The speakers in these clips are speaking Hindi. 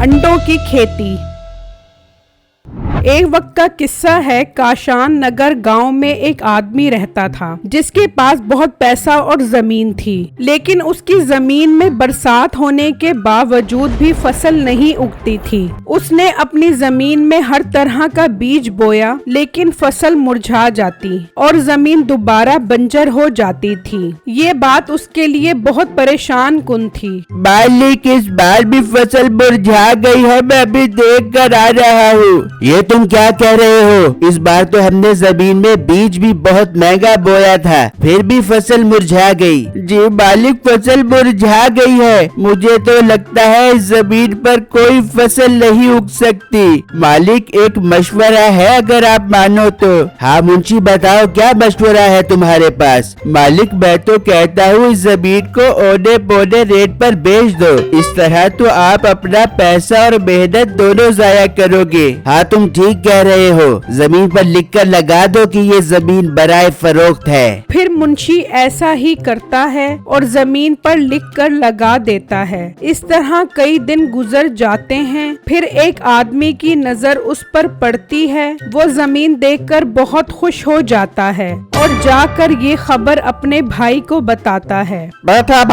अंडों की खेती। एक वक्त का किस्सा है। काशान नगर गांव में एक आदमी रहता था जिसके पास बहुत पैसा और जमीन थी, लेकिन उसकी जमीन में बरसात होने के बावजूद भी फसल नहीं उगती थी। उसने अपनी जमीन में हर तरह का बीज बोया, लेकिन फसल मुरझा जाती और जमीन दोबारा बंजर हो जाती थी। ये बात उसके लिए बहुत परेशान कुन थी। मालिक, इस बार भी फसल मुरझा गई है, मैं अभी देख कर आ रहा हूँ। ये तुम क्या कह रहे हो? इस बार तो हमने जमीन में बीज भी बहुत महंगा बोया था, फिर भी फसल मुरझा गई। जी मालिक, फसल मुरझा गई है। मुझे तो लगता है इस जमीन पर कोई फसल नहीं उग सकती। मालिक, एक मशवरा है अगर आप मानो तो। हाँ मुंशी, बताओ क्या मशवरा है तुम्हारे पास? मालिक, मैं तो कहता हूँ इस जमीन को औने पौने रेट पर बेच दो। इस तरह तो आप अपना पैसा और मेहनत दोनों जाया करोगे। हाँ तुम ठीक कह रहे हो, जमीन पर लिखकर लगा दो कि ये जमीन बराए फरोख्त है। फिर मुंशी ऐसा ही करता है और जमीन पर लिखकर लगा देता है। इस तरह कई दिन गुजर जाते हैं। फिर एक आदमी की नजर उस पर पड़ती है। वो जमीन देखकर बहुत खुश हो जाता है और जाकर ये खबर अपने भाई को बताता है। बैठे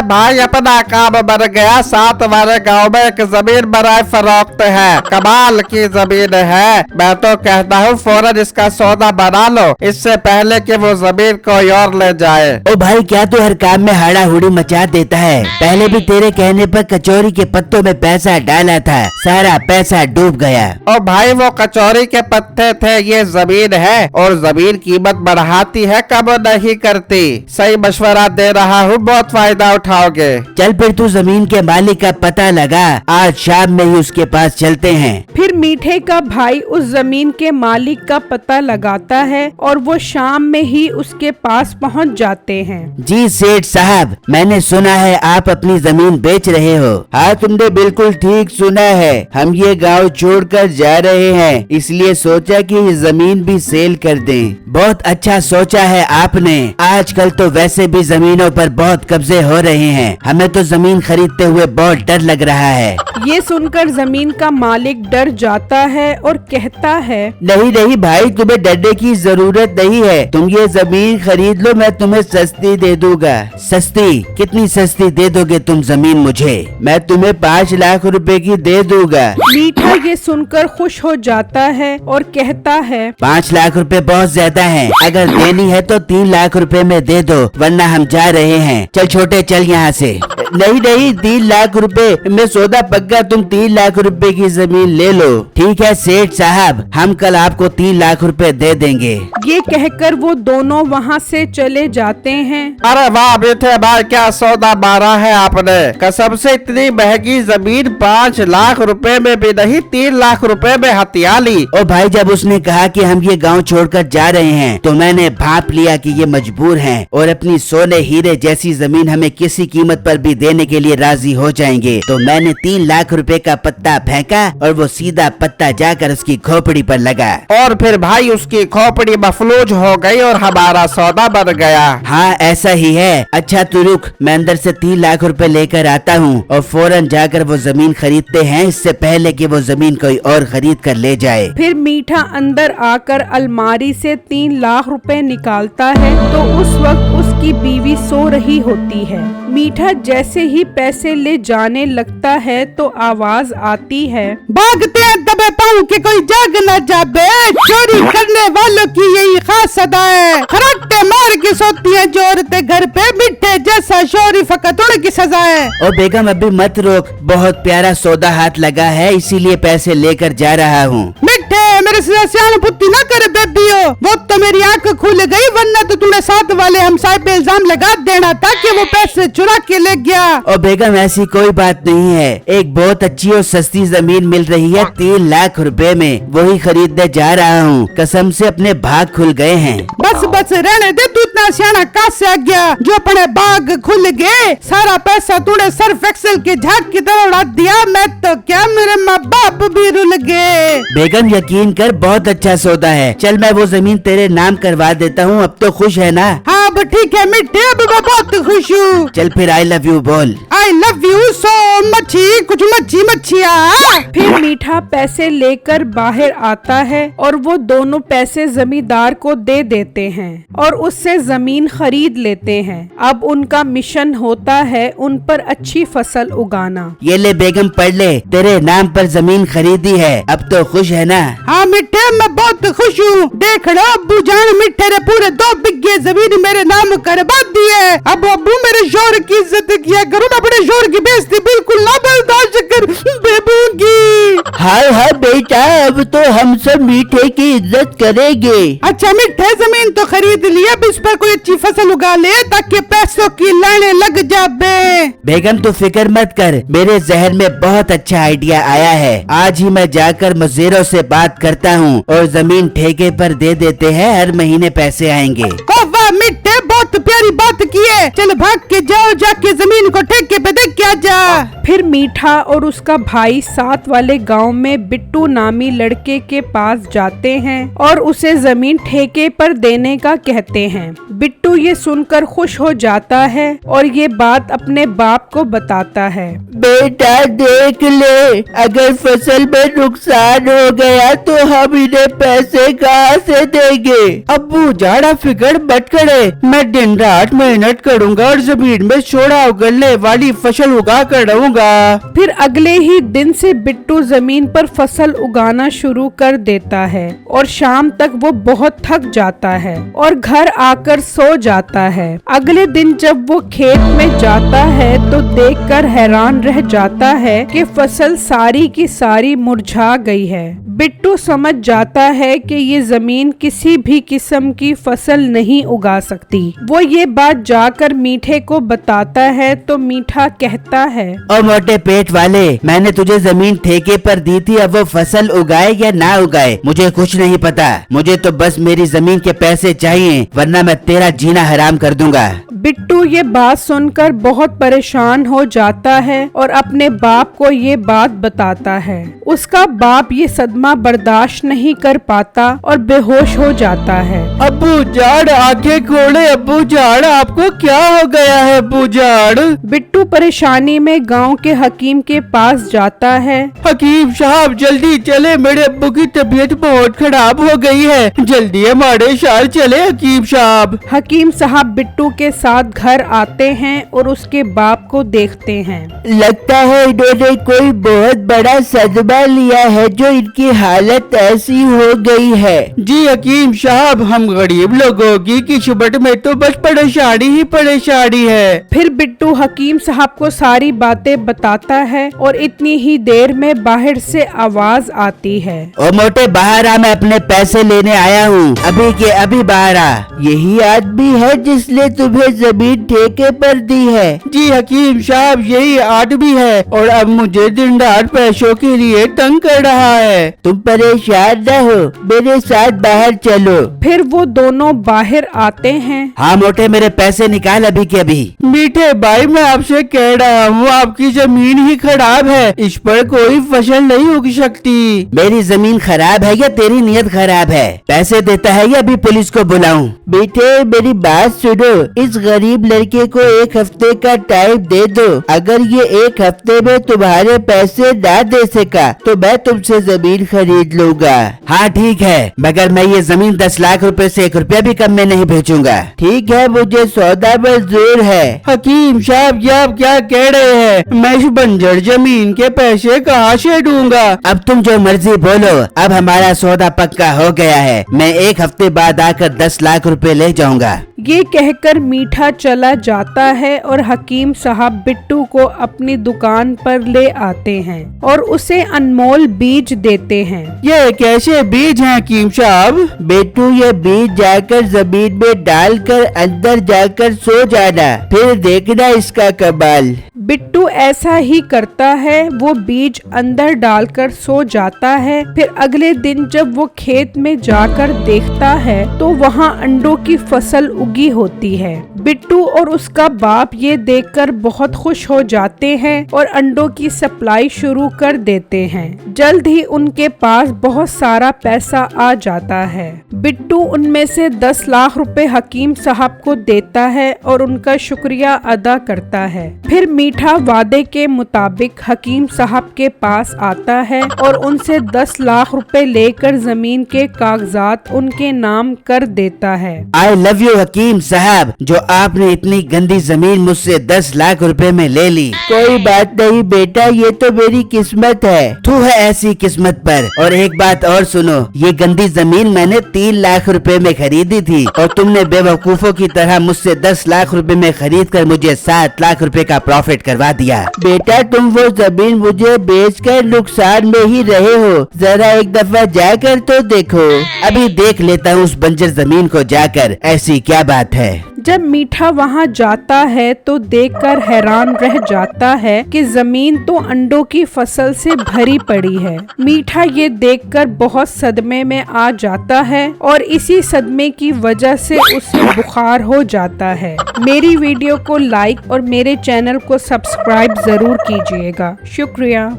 भाई, अपना काम बन गया। साथ हमारे गाँव में एक जमीन बराए फरोख्त है, कमाल की जमीन है। मैं तो कहता हूँ फौरन इसका सौदा बना लो, इससे पहले कि वो जमीन कोई और ले जाए। ओ भाई, क्या तू हर काम में हाड़ा हुड़ी मचा देता है? पहले भी तेरे कहने पर कचौरी के पत्तों में पैसा डाला था, सारा पैसा डूब गया। ओ भाई, वो कचौरी के पत्ते थे, ये जमीन है और जमीन कीमत बढ़ाती है, कम नहीं करती। सही मशवरा दे रहा हूँ, बहुत फायदा उठाओगे। चल फिर तू जमीन के मालिक का पता लगा, आज शाम में ही उसके पास चलते हैं। फिर मीठे का भाई उस जमीन के मालिक का पता लगाता है और वो शाम में ही उसके पास पहुंच जाते हैं। जी सेठ साहब, मैंने सुना है आप अपनी जमीन बेच रहे हो। हाँ तुमने बिल्कुल ठीक सुना है, हम ये गांव छोड़कर जा रहे हैं, इसलिए सोचा कि ये जमीन भी सेल कर दें। बहुत अच्छा सोचा है आपने। आजकल तो वैसे भी जमीनों पर बहुत कब्जे हो रहे हैं, हमें तो जमीन खरीदते हुए बहुत डर लग रहा है। ये सुनकर जमीन का मालिक डर जाता है और कहता है, नहीं नहीं भाई, तुम्हें डरने की जरूरत नहीं है। तुम ये जमीन खरीद लो, मैं तुम्हें सस्ती दे दूंगा। सस्ती? कितनी सस्ती दे दोगे तुम जमीन मुझे? मैं तुम्हें 5 लाख रुपए की दे दूंगा। मीठा ये सुनकर खुश हो जाता है और कहता है, 5 लाख रुपए बहुत ज्यादा है, अगर देनी है तो 3 लाख रुपए में दे दो, वरना हम जा रहे हैं। चल छोटे, चल यहाँ से। नहीं नहीं, 3 लाख रुपए में सौदा पक्का, तुम 3 लाख रुपए की जमीन ले लो। ठीक है सेठ साहब, हम कल आपको 3 लाख रुपए दे देंगे। ये कहकर वो दोनों वहाँ से चले जाते हैं। अरे वाह मीठे भाई, क्या सौदा मारा है आपने। कसम से इतनी महंगी जमीन 5 लाख रुपए में भी नहीं, 3 लाख रुपए में हथिया ली। ओ भाई, जब उसने कहा कि हम ये गांव छोड़कर जा रहे हैं तो मैंने भाप लिया कि ये मजबूर हैं और अपनी सोने हीरे जैसी जमीन हमें किसी कीमत पर भी देने के लिए राजी हो जाएंगे। तो मैंने 3 लाख रुपए का पत्ता फेंका और वो सीधा पत्ता जाकर उसकी खोपड़ी पर लगा और फिर भाई उसकी खोपड़ी मफलूज हो गई और हमारा सौदा बन गया। हाँ ऐसा ही है। अच्छा तू रुक, मैं अंदर से 3 लाख रुपए लेकर आता हूँ और फौरन जाकर वो जमीन खरीदते हैं, इससे पहले कि वो जमीन कोई और खरीद कर ले जाए। फिर मीठा अंदर आकर अलमारी से 3 लाख रुपए निकालता है तो उस वक्त उसकी बीवी सो रही होती है। मीठा जैसे ही पैसे ले जाने लगता है तो आवाज आती है, भागते हैं दबे पाँव के कोई जाग न जाबे, चोरी करने वालों की यही खास अदा है। खराटे मार के सोती है जो औरतें घर पे, मिठे जैसा शोरी फकत उड़ की सजा है। ओ बेगम अभी मत रोक, बहुत प्यारा सौदा हाथ लगा है, इसीलिए पैसे लेकर जा रहा हूँ। मिठे मेरे से सयानुपुत्ती न करे बेबियो, वो तो मेरी आंख खुल गई, वरना तो तुम्हें साथ वाले हमसाये पे इल्जाम लगा देना था कि वो पैसे चुरा के ले गया। ओ बेगम ऐसी कोई बात नहीं है, एक बहुत अच्छी और सस्ती जमीन मिल रही है 3 लाख रुपए में, वही खरीदने जा रहा हूँ। कसम से अपने भाग खुल गए हैं। बस बस रहने दे, तू इतना सियाना कहाँ से आ गया जो अपने भाग खुल गए। सारा पैसा तूने सर्फ एक्सेल के झाग की तरह उड़ा दिया, मैं तो क्या मेरे माँ बाप भी रुल गए। बेगम यकीन कर, बहुत अच्छा सौदा है। चल मैं वो जमीन तेरे नाम करवा देता हूँ, अब तो खुश है ना? हाँ अब ठीक है मिठे, अब मैं बहुत खुश हूँ। चल फिर आई लव यू बोल। आई लव यू सो मच्छी, कुछ मच्छियाँ। फिर मीठा पैसे लेकर बाहर आता है और वो दोनों पैसे जमींदार को दे देते हैं और उससे जमीन खरीद लेते हैं। अब उनका मिशन होता है उन पर अच्छी फसल उगाना। ये ले बेगम पढ़ ले, तेरे नाम पर जमीन खरीदी है, अब तो खुश है ना? हाँ मिठे, मैं बहुत खुश हूँ। देख लो अब्बू जान, मिठे ने पूरे 2 बिघे जमीन मेरे नाम करवा दी है। अब अब्बू मेरे शोर की इज्जत किया करो, अपने शोर की बेइज्जती बिल्कुल ना बर्दाश्त कर बेबूंगी। हाय हाय बेटा, अब तो हम सब मीठे की इज्जत करेंगे। अच्छा मिठे, जमीन तो खरीद लिया, अब इस पर कोई अच्छी फसल उगा ले ताकि पैसों की लाइनें लग जाए। बेगम तू फिक्र मत कर, मेरे जहन में बहुत अच्छा आइडिया आया है। आज ही मैं जाकर मुजीरों से बात करता हूँ और जमीन ठेके पर दे देते हैं, हर महीने पैसे आएंगे। वाह मिठे, बहुत प्यारी बात की है। चल भाग के जाओ, जाके जमीन को ठेके पे देख के आ जा। फिर मीठा और उसका भाई साथ वाले गांव में बिट्टू नामी लड़के के पास जाते हैं और उसे जमीन ठेके पर देने का कहते हैं। बिट्टू ये सुनकर खुश हो जाता है और ये बात अपने बाप को बताता है। बेटा देख ले, अगर फसल में नुकसान हो गया तो हम इन्हें पैसे कहाँ से देंगे? अब्बू जाड़ा फिक्र मत करे, मैं दिन रात मेहनत करूँगा और जमीन में शोरा उगलने वाली फसल उगा कर रहूँगा। फिर अगले ही दिन से बिट्टू जमीन पर फसल उगाना शुरू कर देता है और शाम तक वो बहुत थक जाता है और घर आकर सो जाता है। अगले दिन जब वो खेत में जाता है तो देखकर हैरान रह जाता है कि फसल सारी की सारी मुरझा गई है। बिट्टू समझ जाता है कि ये जमीन किसी भी किस्म की फसल नहीं उगा सकती। वो ये बात जाकर मीठे को बताता है तो मीठा कहता है, ओ मोटे पेट वाले, मैंने तुझे जमीन ठेके पर दी थी, अब वो फसल उगाए या ना उगाए मुझे कुछ नहीं पता। मुझे तो बस मेरी जमीन के पैसे चाहिए, वरना मैं तेरा जीना हराम कर दूंगा। बिट्टू ये बात सुनकर बहुत परेशान हो जाता है और अपने बाप को ये बात बताता है। उसका बाप ये सदमा बर्दाश्त नहीं कर पाता और बेहोश हो जाता है। अब्बू जाड़ आंखें खोले, अब्बू जाड़ आपको क्या हो गया है? अब्बू जाड़। बिट्टू परेशानी में गांव के हकीम के पास जाता है। हकीम साहब जल्दी चले, मेरे अब्बू की तबीयत बहुत खराब हो गई है, जल्दी हमारे शहर चले हकीम साहब। हकीम साहब बिट्टू के साथ घर आते हैं और उसके बाप को देखते हैं। लगता है इन्होंने कोई बहुत बड़ा सदमा लिया है जो इनकी हालत ऐसी हो गई है। जी हकीम साहब, हम गरीब लोगों की किस्मत में तो बस परेशानी ही परेशानी है। फिर बिट्टू हकीम साहब को सारी बातें बताता है और इतनी ही देर में बाहर से आवाज आती है, ओ मोटे बाहर आ, मैं अपने पैसे लेने आया हूँ, अभी के अभी बाहर आ। यही आदमी है जिसने तुम्हें जमीन ठेके पर दी है? जी हकीम साहब, यही आदमी है और अब मुझे दिन रात पैसों के लिए तंग कर रहा है। तुम परेशान न हो, मेरे साथ बाहर चलो। फिर वो दोनों बाहर आते हैं। हाँ मोटे, मेरे पैसे निकाल अभी के अभी। मीठे भाई, मैं आपसे कह रहा हूँ आपकी जमीन ही खराब है, इस पर कोई फसल नहीं उग सकती। मेरी जमीन खराब है या तेरी नीयत खराब है? पैसे देता है या अभी पुलिस को बुलाऊं? बेटे मेरी बात सुनो, इस गरीब लड़के को 1 हफ्ते का टाइम दे दो। अगर ये 1 हफ्ते में तुम्हारे पैसे ना दे सका तो मैं तुमसे जमीन खरीद लूंगा। हाँ ठीक है, मगर मैं ये जमीन 10 लाख रुपए से 1 रुपया भी कम में नहीं बेचूंगा। ठीक है, मुझे सौदा मंजूर है। हकीम साहब, ये आप क्या कह रहे हैं? मैं इस बंजर जमीन के पैसे कहाँ से दूंगा? अब तुम जो मर्जी बोलो, अब हमारा सौदा पक्का हो गया है। मैं 1 हफ्ते बाद आकर 10 लाख रुपए ले जाऊंगा। ये कहकर मीठा चला जाता है और हकीम साहब बिट्टू को अपनी दुकान पर ले आते हैं और उसे अनमोल बीज देते हैं। ये कैसे बीज हैं हकीम साहब? बेटू, ये बीज जाकर जमीन में डालकर अंदर जाकर सो जाना, फिर देखना इसका कमाल। बिट्टू ऐसा ही करता है, वो बीज अंदर डालकर सो जाता है। फिर अगले दिन जब वो खेत में जाकर देखता है तो वहाँ अंडों की फसल उगी होती है। बिट्टू और उसका बाप ये देखकर बहुत खुश हो जाते हैं और अंडों की सप्लाई शुरू कर देते हैं। जल्द ही उनके पास बहुत सारा पैसा आ जाता है। बिट्टू उनमें से 10 लाख रुपए हकीम साहब को देता है और उनका शुक्रिया अदा करता है। फिर मीठा वादे के मुताबिक हकीम साहब के पास आता है और उनसे 10 लाख रुपए लेकर जमीन के कागजात उनके नाम कर देता है। आई लव यू हकीम साहब, जो आपने इतनी गंदी जमीन मुझसे 10 लाख रुपए में ले ली। कोई बात नहीं बेटा, ये तो मेरी किस्मत है। तू है ऐसी किस्मत पर। और एक बात और सुनो, ये गंदी जमीन मैंने 3 लाख रुपए में खरीदी थी और तुमने बेवकूफों की तरह मुझसे 10 लाख रुपए में खरीद कर मुझे 7 लाख रुपए का प्रॉफिट करवा दिया। बेटा तुम वो जमीन मुझे बेचकर नुकसान में ही रहे हो, जरा एक दफा जाकर तो देखो। अभी देख लेता हूँ उस बंजर जमीन को जाकर, ऐसी क्या बात है। जब मीठा वहाँ जाता है तो देखकर हैरान रह जाता है कि जमीन तो अंडों की फसल से भरी पड़ी है। मीठा ये देखकर बहुत सदमे में आ जाता है और इसी सदमे की वजह से उसे बुखार हो जाता है। मेरी वीडियो को लाइक और मेरे चैनल को सब्सक्राइब जरूर कीजिएगा। शुक्रिया।